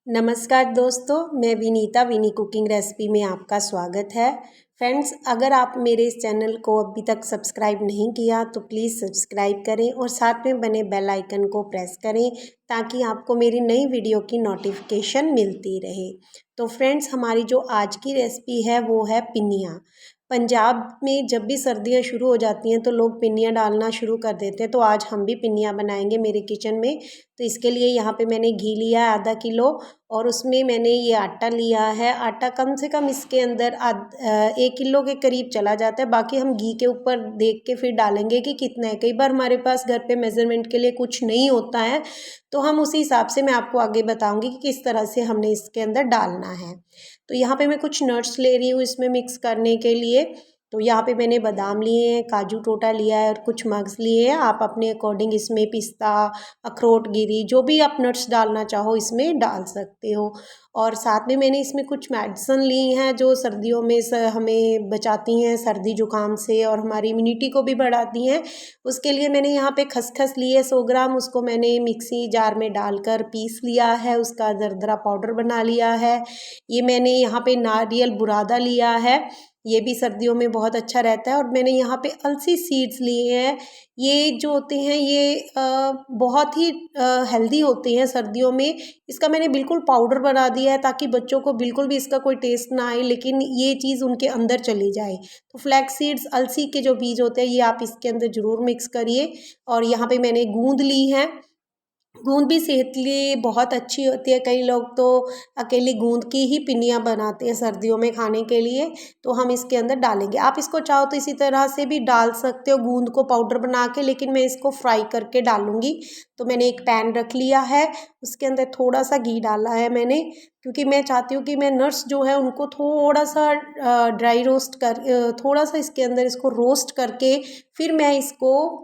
नमस्कार दोस्तों, मैं विनीता विनी कुकिंग रेसिपी में आपका स्वागत है। फ्रेंड्स, अगर आप मेरे इस चैनल को अभी तक सब्सक्राइब नहीं किया तो प्लीज़ सब्सक्राइब करें और साथ में बने बेल आइकन को प्रेस करें ताकि आपको मेरी नई वीडियो की नोटिफिकेशन मिलती रहे। तो फ्रेंड्स, हमारी जो आज की रेसिपी है वो है पिनिया। पंजाब में जब भी सर्दियाँ शुरू हो जाती हैं तो लोग पिनिया डालना शुरू कर देते हैं, तो आज हम भी पिनिया बनाएंगे मेरे किचन में। तो इसके लिए यहाँ पे मैंने घी लिया है आधा किलो और उसमें मैंने ये आटा लिया है। आटा कम से कम इसके अंदर 1 किलो के करीब चला जाता है। बाकी हम घी के ऊपर देख के फिर डालेंगे कि कितना है। कई बार हमारे पास घर पे मेज़रमेंट के लिए कुछ नहीं होता है, तो हम उसी हिसाब से मैं आपको आगे बताऊंगी कि किस तरह से हमने इसके अंदर डालना है। तो यहाँ पे मैं कुछ नट्स ले रही हूँ इसमें मिक्स करने के लिए। तो यहाँ पे मैंने बादाम लिए हैं, काजू टोटा लिया है और कुछ मग्स लिए हैं। आप अपने अकॉर्डिंग इसमें पिस्ता, अखरोट गिरी, जो भी आप नट्स डालना चाहो इसमें डाल सकते हो। और साथ में मैंने इसमें कुछ मेडिसिन ली हैं जो सर्दियों में हमें बचाती हैं सर्दी जुकाम से और हमारी इम्यूनिटी को भी बढ़ाती हैं। उसके लिए मैंने यहाँ पे खसखस ली है 100 ग्राम, उसको मैंने मिक्सी जार में डालकर पीस लिया है, उसका दरदरा पाउडर बना लिया है। ये मैंने यहाँ पे नारियल बुरादा लिया है, ये भी सर्दियों में बहुत अच्छा रहता है। और मैंने यहाँ पे अलसी सीड्स लिए हैं। ये जो होते हैं ये बहुत ही हेल्दी होते हैं सर्दियों में। इसका मैंने बिल्कुल पाउडर बना दिया है ताकि बच्चों को बिल्कुल भी इसका कोई टेस्ट ना आए, लेकिन ये चीज़ उनके अंदर चली जाए। तो फ्लैक्स सीड्स, अलसी के जो बीज होते हैं, ये आप इसके अंदर ज़रूर मिक्स करिए। और यहाँ पे मैंने गूंद ली है। गूंद भी सेहत के लिए बहुत अच्छी होती है। कई लोग तो अकेली गूंद की ही पिनिया बनाते हैं सर्दियों में खाने के लिए, तो हम इसके अंदर डालेंगे। आप इसको चाहो तो इसी तरह से भी डाल सकते हो गूंद को पाउडर बना के, लेकिन मैं इसको फ्राई करके डालूंगी। तो मैंने एक पैन रख लिया है, उसके अंदर थोड़ा सा घी डाला है मैंने, क्योंकि मैं चाहती हूँ कि मैं नट्स जो है उनको थोड़ा सा ड्राई रोस्ट कर थोड़ा सा इसके अंदर इसको रोस्ट करके फिर मैं इसको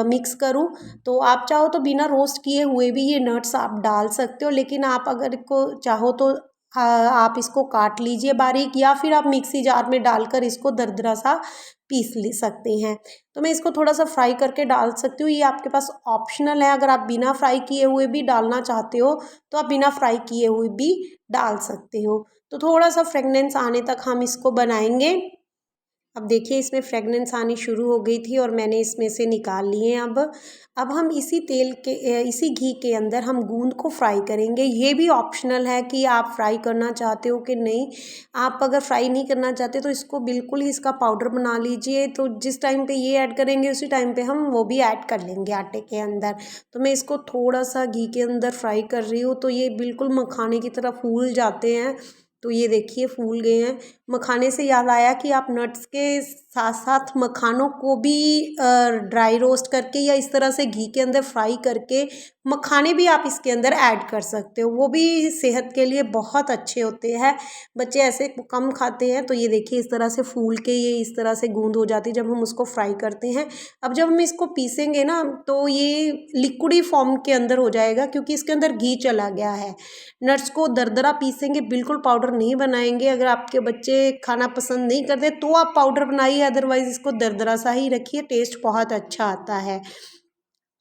मिक्स करूँ। तो आप चाहो तो बिना रोस्ट किए हुए भी ये नट्स आप डाल सकते हो, लेकिन आप अगर को चाहो तो आप इसको काट लीजिए बारीक, या फिर आप मिक्सी जार में डालकर इसको दरदरा सा पीस ले सकते हैं। तो मैं इसको थोड़ा सा फ्राई करके डाल सकती हूँ, ये आपके पास ऑप्शनल है। अगर आप बिना फ्राई किए हुए भी डालना चाहते हो तो आप बिना फ्राई किए हुए भी डाल सकते हो। तो थोड़ा सा फ्रेगनेंस आने तक हम इसको बनाएंगे। अब देखिए इसमें फ्रेगनेंस आनी शुरू हो गई थी और मैंने इसमें से निकाल लिए हैं। अब हम इसी तेल के इसी घी के अंदर हम गूंद को फ्राई करेंगे। ये भी ऑप्शनल है कि आप फ्राई करना चाहते हो कि नहीं। आप अगर फ्राई नहीं करना चाहते तो इसको बिल्कुल ही इसका पाउडर बना लीजिए। तो जिस टाइम पे ये ऐड करेंगे उसी टाइम पे हम वो भी ऐड कर लेंगे आटे के अंदर। तो मैं इसको थोड़ा सा घी के अंदर फ्राई कर रही हूँ, तो ये बिल्कुल मखाने की तरह फूल जाते हैं। तो ये देखिए फूल गए हैं। मखाने से याद आया कि आप नट्स के साथ साथ मखानों को भी ड्राई रोस्ट करके या इस तरह से घी के अंदर फ्राई करके मखाने भी आप इसके अंदर ऐड कर सकते हो, वो भी सेहत के लिए बहुत अच्छे होते हैं। बच्चे ऐसे कम खाते हैं। तो ये देखिए इस तरह से फूल के ये इस तरह से गूंद हो जाती है जब हम उसको फ्राई करते हैं। अब जब हम इसको पीसेंगे ना तो ये लिक्विडी फॉर्म के अंदर हो जाएगा, क्योंकि इसके अंदर घी चला गया है। नट्स को दरदरा पीसेंगे, बिल्कुल पाउडर नहीं बनाएंगे। अगर आपके बच्चे खाना पसंद नहीं करते तो आप पाउडर बनाइए, अदरवाइज इसको दरदरा सा ही रखिए, टेस्ट बहुत अच्छा आता है।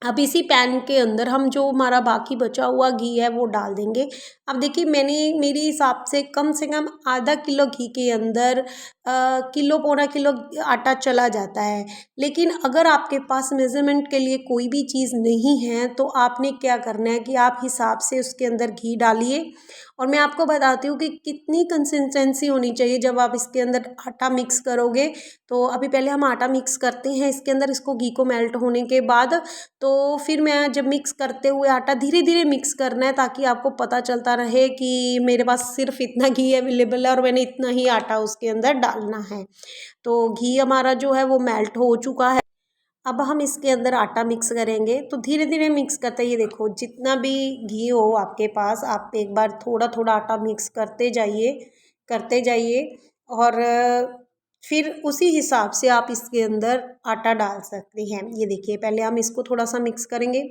अब इसी पैन के अंदर हम जो हमारा बाकी बचा हुआ घी है वो डाल देंगे। अब देखिए मैंने मेरे हिसाब से कम आधा किलो घी के अंदर किलो पौना किलो आटा चला जाता है। लेकिन अगर आपके पास मेज़रमेंट के लिए कोई भी चीज़ नहीं है तो आपने क्या करना है कि आप हिसाब से उसके अंदर घी डालिए। और मैं आपको बताती हूँ कि कितनी कंसिस्टेंसी होनी चाहिए जब आप इसके अंदर आटा मिक्स करोगे। तो अभी पहले हम आटा मिक्स करते हैं इसके अंदर, इसको घी को मेल्ट होने के बाद। तो फिर मैं जब मिक्स करते हुए आटा धीरे धीरे मिक्स करना है ताकि आपको पता चलता रहे कि मेरे पास सिर्फ इतना घी अवेलेबल है और मैंने इतना ही आटा उसके अंदर डालना है। तो घी हमारा जो है वो मेल्ट हो चुका है। अब हम इसके अंदर आटा मिक्स करेंगे। तो धीरे धीरे मिक्स करते हैं, ये देखो जितना भी घी हो आपके पास आप एक बार थोड़ा थोड़ा आटा मिक्स करते जाइए। और फिर उसी हिसाब से आप इसके अंदर आटा डाल सकते हैं। ये देखिए पहले हम इसको थोड़ा सा मिक्स करेंगे,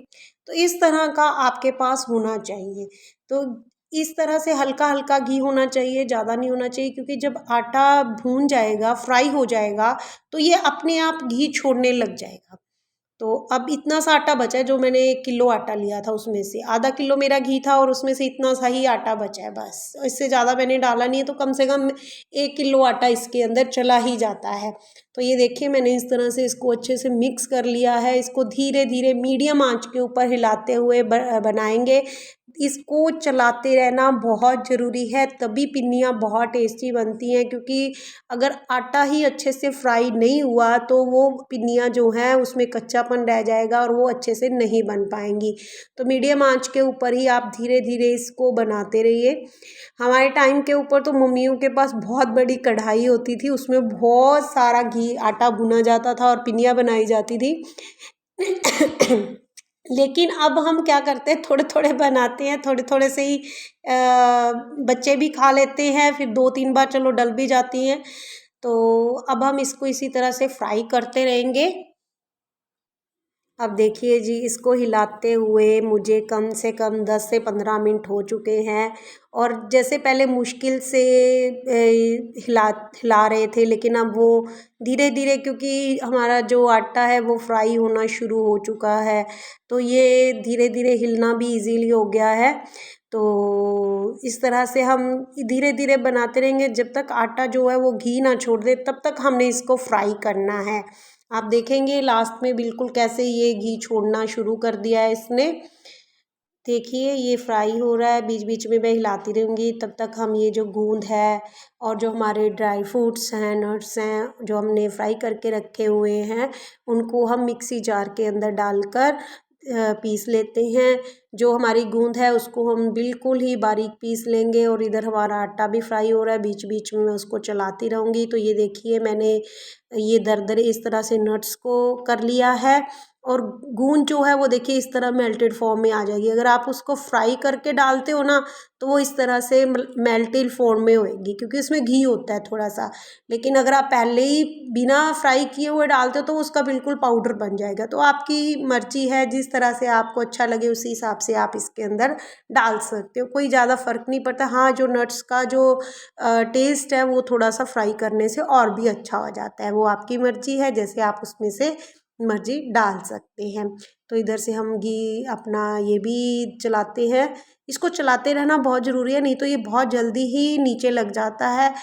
तो इस तरह का आपके पास होना चाहिए। तो इस तरह से हल्का हल्का घी होना चाहिए, ज़्यादा नहीं होना चाहिए, क्योंकि जब आटा भून जाएगा फ्राई हो जाएगा तो ये अपने आप घी छोड़ने लग जाएगा। तो अब इतना सा आटा बचा है, जो मैंने 1 किलो आटा लिया था उसमें से आधा किलो मेरा घी था और उसमें से इतना सा ही आटा बचा है बस। इससे ज़्यादा मैंने डाला नहीं है, तो कम से कम 1 किलो आटा इसके अंदर चला ही जाता है। तो ये देखिए मैंने इस तरह से इसको अच्छे से मिक्स कर लिया है। इसको धीरे धीरे मीडियम आंच के ऊपर हिलाते हुए बनाएंगे। इसको चलाते रहना बहुत ज़रूरी है, तभी पिन्नियाँ बहुत टेस्टी बनती हैं, क्योंकि अगर आटा ही अच्छे से फ्राई नहीं हुआ तो वो पिन्नियाँ जो हैं उसमें कच्चापन रह जाएगा और वो अच्छे से नहीं बन पाएंगी। तो मीडियम आंच के ऊपर ही आप धीरे धीरे इसको बनाते रहिए। हमारे टाइम के ऊपर तो मम्मियों के पास बहुत बड़ी कढ़ाई होती थी, उसमें बहुत सारा घी आटा भुना जाता था और पिन्नियाँ बनाई जाती थी। लेकिन अब हम क्या करते हैं, थोड़े थोड़े बनाते हैं, थोड़े थोड़े से ही बच्चे भी खा लेते हैं, फिर 2-3 बार चलो डल भी जाती हैं। तो अब हम इसको इसी तरह से फ्राई करते रहेंगे। अब देखिए जी, इसको हिलाते हुए मुझे कम से कम 10 से 15 मिनट हो चुके हैं। और जैसे पहले मुश्किल से हिला हिला रहे थे, लेकिन अब वो धीरे धीरे, क्योंकि हमारा जो आटा है वो फ्राई होना शुरू हो चुका है, तो ये धीरे धीरे हिलना भी इजीली हो गया है। तो इस तरह से हम धीरे धीरे बनाते रहेंगे जब तक आटा जो है वो घी ना छोड़ दे, तब तक हमने इसको फ्राई करना है। आप देखेंगे लास्ट में बिल्कुल कैसे ये घी छोड़ना शुरू कर दिया है इसने। देखिए ये फ्राई हो रहा है, बीच बीच में मैं हिलाती रहूँगी, तब तक हम ये जो गूंद है और जो हमारे ड्राई फ्रूट्स हैं, नट्स हैं, जो हमने फ्राई करके रखे हुए हैं, उनको हम मिक्सी जार के अंदर डालकर पीस लेते हैं। जो हमारी गूंद है उसको हम बिल्कुल ही बारीक पीस लेंगे। और इधर हमारा आटा भी फ्राई हो रहा है, बीच बीच में मैं उसको चलाती रहूँगी। तो ये देखिए मैंने ये दरदरे इस तरह से नट्स को कर लिया है। और गूंद जो है वो देखिए इस तरह मेल्टेड फॉर्म में आ जाएगी। अगर आप उसको फ्राई करके डालते हो ना, तो वो इस तरह से मेल्टेड फॉर्म में होएगी, क्योंकि उसमें घी होता है थोड़ा सा। लेकिन अगर आप पहले ही बिना फ्राई किए हुए डालते हो तो उसका बिल्कुल पाउडर बन जाएगा। तो आपकी मर्जी है, जिस तरह से आपको अच्छा लगे उसी हिसाब से आप इसके अंदर डाल सकते हो, कोई ज़्यादा फ़र्क नहीं पड़ता। हाँ, जो नट्स का जो टेस्ट है वो थोड़ा सा फ्राई करने से और भी अच्छा हो जाता है। वो आपकी मर्जी है, जैसे आप उसमें से मर्जी डाल सकते हैं। तो इधर से हम घी अपना ये भी चलाते हैं। इसको चलाते रहना बहुत ज़रूरी है, नहीं तो ये बहुत जल्दी ही नीचे लग जाता है।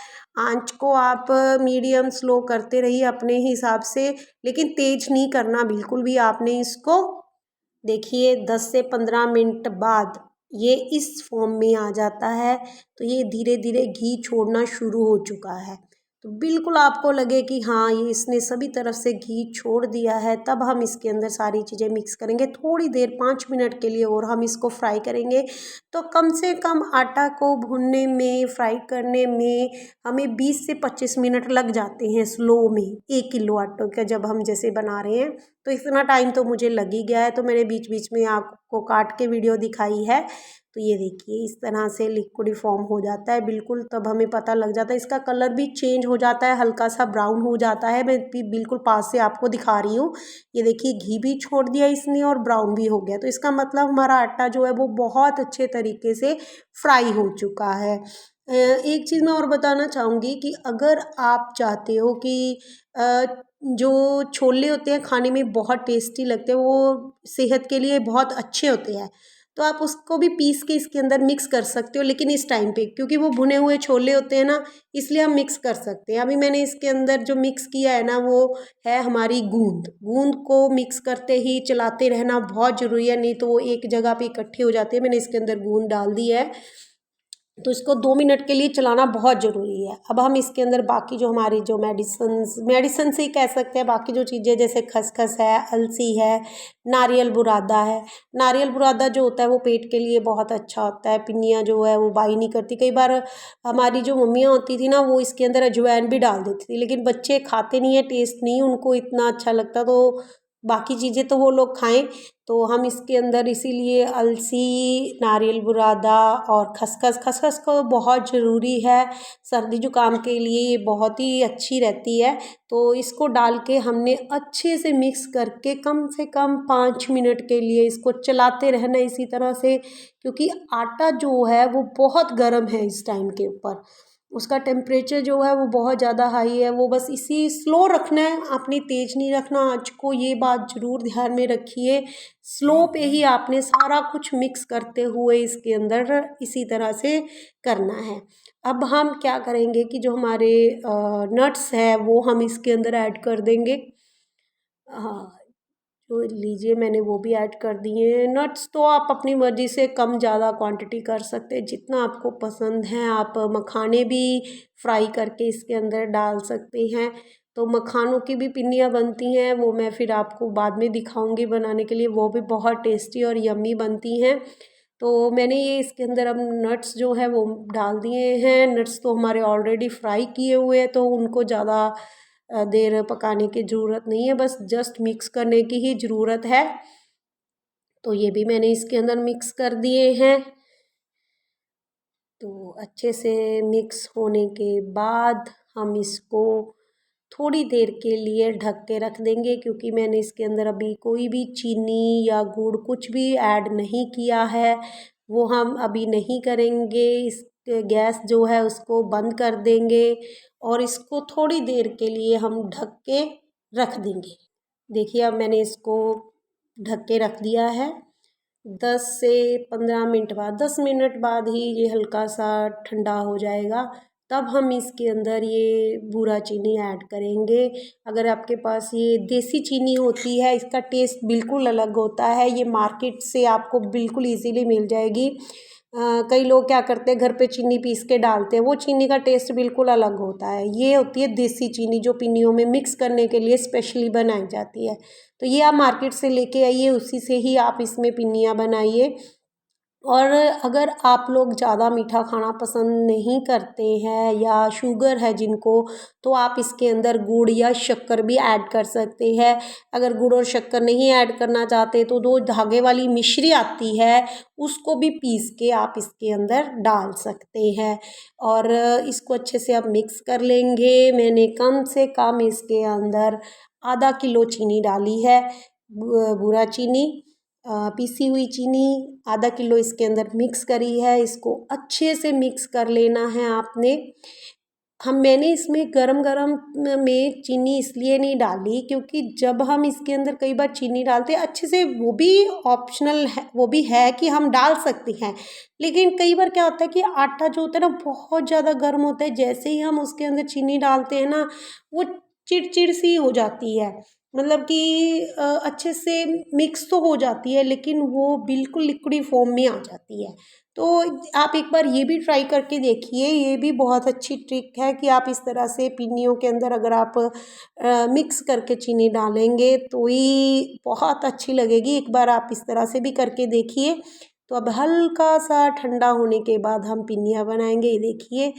आँच को आप मीडियम स्लो करते रहिए अपने हिसाब से, लेकिन तेज़ नहीं करना बिल्कुल भी आपने इसको। देखिए 10 से 15 मिनट बाद ये इस फॉर्म में आ जाता है, तो ये धीरे धीरे घी छोड़ना शुरू हो चुका है। तो बिल्कुल आपको लगे कि हाँ ये इसने सभी तरफ से घी छोड़ दिया है, तब हम इसके अंदर सारी चीज़ें मिक्स करेंगे। थोड़ी देर 5 मिनट के लिए और हम इसको फ्राई करेंगे। तो कम से कम आटा को भूनने में, फ्राई करने में हमें 20 से 25 मिनट लग जाते हैं स्लो में। 1 किलो आटे का जब हम जैसे बना रहे हैं, तो इतना टाइम तो मुझे लग ही गया है। तो मैंने बीच बीच में आपको काट के वीडियो दिखाई है। तो ये देखिए इस तरह से लिक्विड फॉर्म हो जाता है बिल्कुल, तब हमें पता लग जाता है। इसका कलर भी चेंज हो जाता है, हल्का सा ब्राउन हो जाता है। मैं बिल्कुल पास से आपको दिखा रही हूँ। ये देखिए घी भी छोड़ दिया इसने और ब्राउन भी हो गया। तो इसका मतलब हमारा आटा जो है वो बहुत अच्छे तरीके से फ्राई हो चुका है। एक चीज़ मैं और बताना चाहूँगी कि अगर आप चाहते हो कि जो छोले होते हैं खाने में बहुत टेस्टी लगते हैं, वो सेहत के लिए बहुत अच्छे होते हैं, तो आप उसको भी पीस के इसके अंदर मिक्स कर सकते हो। लेकिन इस टाइम पे क्योंकि वो भुने हुए छोले होते हैं ना, इसलिए हम मिक्स कर सकते हैं। अभी मैंने इसके अंदर जो मिक्स किया है ना, वो है हमारी गूंद। गूंद को मिक्स करते ही चलाते रहना बहुत ज़रूरी है, नहीं तो वो एक जगह पे इकट्ठी हो जाती है। मैंने इसके अंदर गूंद डाल दी है, तो इसको 2 मिनट के लिए चलाना बहुत ज़रूरी है। अब हम इसके अंदर बाकी जो हमारी जो मेडिसिन से ही कह सकते हैं, बाकी जो चीज़ें जैसे खसखस है, अलसी है, नारियल बुरादा है। नारियल बुरादा जो होता है वो पेट के लिए बहुत अच्छा होता है। पिन्नियाँ जो है वो बाई नहीं करती। कई बार हमारी जो मम्मियाँ होती थी ना, वो इसके अंदर अजवाइन भी डाल देती थी, लेकिन बच्चे खाते नहीं है, टेस्ट नहीं उनको इतना अच्छा लगता। तो बाकी चीज़ें तो वो लोग खाएं, तो हम इसके अंदर इसीलिए अलसी, नारियल बुरादा और खसखस को बहुत ज़रूरी है। सर्दी जुकाम के लिए ये बहुत ही अच्छी रहती है। तो इसको डाल के हमने अच्छे से मिक्स करके कम से कम 5 मिनट के लिए इसको चलाते रहना इसी तरह से, क्योंकि आटा जो है वो बहुत गर्म है इस टाइम के ऊपर। उसका टेम्परेचर जो है वो बहुत ज़्यादा हाई है, वो बस इसी स्लो रखना है, आपने तेज़ नहीं रखना आँच को, ये बात ज़रूर ध्यान में रखिए। स्लो पे ही आपने सारा कुछ मिक्स करते हुए इसके अंदर इसी तरह से करना है। अब हम क्या करेंगे कि जो हमारे नट्स हैं वो हम इसके अंदर ऐड कर देंगे। हाँ, तो लीजिए मैंने वो भी ऐड कर दिए हैं। नट्स तो आप अपनी मर्ज़ी से कम ज़्यादा क्वांटिटी कर सकते हैं, जितना आपको पसंद है। आप मखाने भी फ्राई करके इसके अंदर डाल सकते हैं। तो मखानों की भी पिन्नियाँ बनती हैं, वो मैं फिर आपको बाद में दिखाऊंगी बनाने के लिए, वो भी बहुत टेस्टी और यम्मी बनती हैं। तो मैंने ये इसके अंदर अब नट्स जो है वो डाल दिए हैं। नट्स तो हमारे ऑलरेडी फ्राई किए हुए हैं, तो उनको ज़्यादा देर पकाने की ज़रूरत नहीं है, बस जस्ट मिक्स करने की ही ज़रूरत है। तो ये भी मैंने इसके अंदर मिक्स कर दिए हैं। तो अच्छे से मिक्स होने के बाद हम इसको थोड़ी देर के लिए ढक के रख देंगे, क्योंकि मैंने इसके अंदर अभी कोई भी चीनी या गुड़ कुछ भी ऐड नहीं किया है, वो हम अभी नहीं करेंगे। इस गैस जो है उसको बंद कर देंगे और इसको थोड़ी देर के लिए हम ढक के रख देंगे। देखिए अब मैंने इसको ढक के रख दिया है। 10 से 15 मिनट बाद, 10 मिनट बाद ही ये हल्का सा ठंडा हो जाएगा, तब हम इसके अंदर ये बूरा चीनी ऐड करेंगे। अगर आपके पास ये देसी चीनी होती है, इसका टेस्ट बिल्कुल अलग होता है, ये मार्केट से आपको बिल्कुल इजीली मिल जाएगी। कई लोग क्या करते हैं, घर पे चीनी पीस के डालते हैं, वो चीनी का टेस्ट बिल्कुल अलग होता है। ये होती है देसी चीनी, जो पिन्नियों में मिक्स करने के लिए स्पेशली बनाई जाती है। तो ये आप मार्केट से लेके आइए, उसी से ही आप इसमें पिन्नियाँ बनाइए। और अगर आप लोग ज़्यादा मीठा खाना पसंद नहीं करते हैं या शुगर है जिनको, तो आप इसके अंदर गुड़ या शक्कर भी ऐड कर सकते हैं। अगर गुड़ और शक्कर नहीं ऐड करना चाहते तो 2 धागे वाली मिश्री आती है, उसको भी पीस के आप इसके अंदर डाल सकते हैं। और इसको अच्छे से आप मिक्स कर लेंगे। मैंने कम से कम इसके अंदर आधा किलो चीनी डाली है, बूरा चीनी, पीसी हुई चीनी आधा किलो इसके अंदर मिक्स करी है। इसको अच्छे से मिक्स कर लेना है आपने। मैंने इसमें गरम गरम में चीनी इसलिए नहीं डाली, क्योंकि जब हम इसके अंदर कई बार चीनी डालते हैं अच्छे से, वो भी ऑप्शनल है, वो भी है कि हम डाल सकते हैं, लेकिन कई बार क्या होता है कि आटा जो होता है ना बहुत ज़्यादा गर्म होता है, जैसे ही हम उसके अंदर चीनी डालते हैं ना, वो चिड़चिड़ सी हो जाती है। मतलब कि अच्छे से मिक्स तो हो जाती है, लेकिन वो बिल्कुल लिक्विडी फॉर्म में आ जाती है। तो आप एक बार ये भी ट्राई करके देखिए, ये भी बहुत अच्छी ट्रिक है कि आप इस तरह से पिन्नियों के अंदर अगर आप मिक्स करके चीनी डालेंगे तो ही बहुत अच्छी लगेगी। एक बार आप इस तरह से भी करके देखिए। तो अब हल्का सा ठंडा होने के बाद हम पिन्नियाँ बनाएंगे। ये देखिए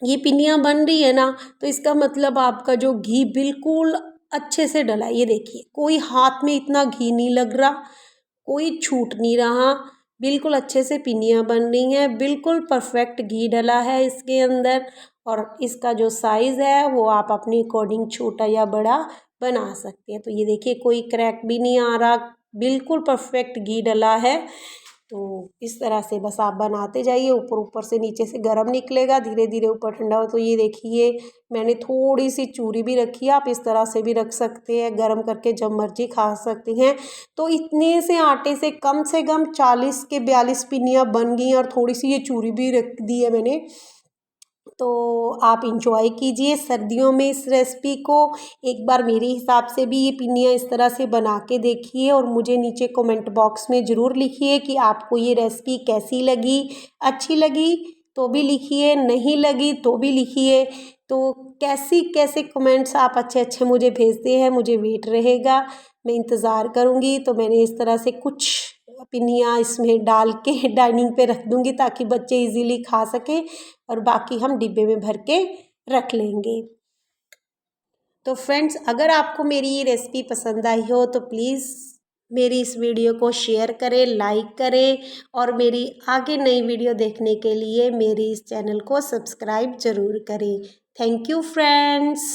ये पिन्नियाँ बन रही है ना, तो इसका मतलब आपका जो घी बिल्कुल अच्छे से डला है। ये देखिए कोई हाथ में इतना घी नहीं लग रहा, कोई छूट नहीं रहा, बिल्कुल अच्छे से पिन्नियाँ बन रही हैं, बिल्कुल परफेक्ट घी डला है इसके अंदर। और इसका जो साइज़ है वो आप अपने अकॉर्डिंग छोटा या बड़ा बना सकते हैं। तो ये देखिए कोई क्रैक भी नहीं आ रहा, बिल्कुल परफेक्ट घी डला है। तो इस तरह से बस आप बनाते जाइए, ऊपर ऊपर से नीचे से गरम निकलेगा, धीरे धीरे ऊपर ठंडा हो। तो ये देखिए मैंने थोड़ी सी चूरी भी रखी है, आप इस तरह से भी रख सकते हैं, गरम करके जब मर्जी खा सकते हैं। तो इतने से कम 40 के 42 पिन्नियाँ बन गई और थोड़ी सी ये चूरी भी रख दी है मैंने। तो आप इंजॉय कीजिए सर्दियों में इस रेसिपी को। एक बार मेरे हिसाब से भी ये पिन्नियाँ इस तरह से बना के देखिए और मुझे नीचे कमेंट बॉक्स में ज़रूर लिखिए कि आपको ये रेसिपी कैसी लगी। अच्छी लगी तो भी लिखिए, नहीं लगी तो भी लिखिए। तो कैसे कमेंट्स आप अच्छे अच्छे मुझे भेजते हैं, मुझे वेट रहेगा, मैं इंतज़ार करूँगी। तो मैंने इस तरह से कुछ पिन्नियाँ इसमें डाल के डाइनिंग पे रख दूँगी ताकि बच्चे इजीली खा सकें, और बाकी हम डिब्बे में भर के रख लेंगे। तो फ्रेंड्स अगर आपको मेरी ये रेसिपी पसंद आई हो तो प्लीज़ मेरी इस वीडियो को शेयर करें, लाइक करें, और मेरी आगे नई वीडियो देखने के लिए मेरी इस चैनल को सब्सक्राइब ज़रूर करें। Thank you friends.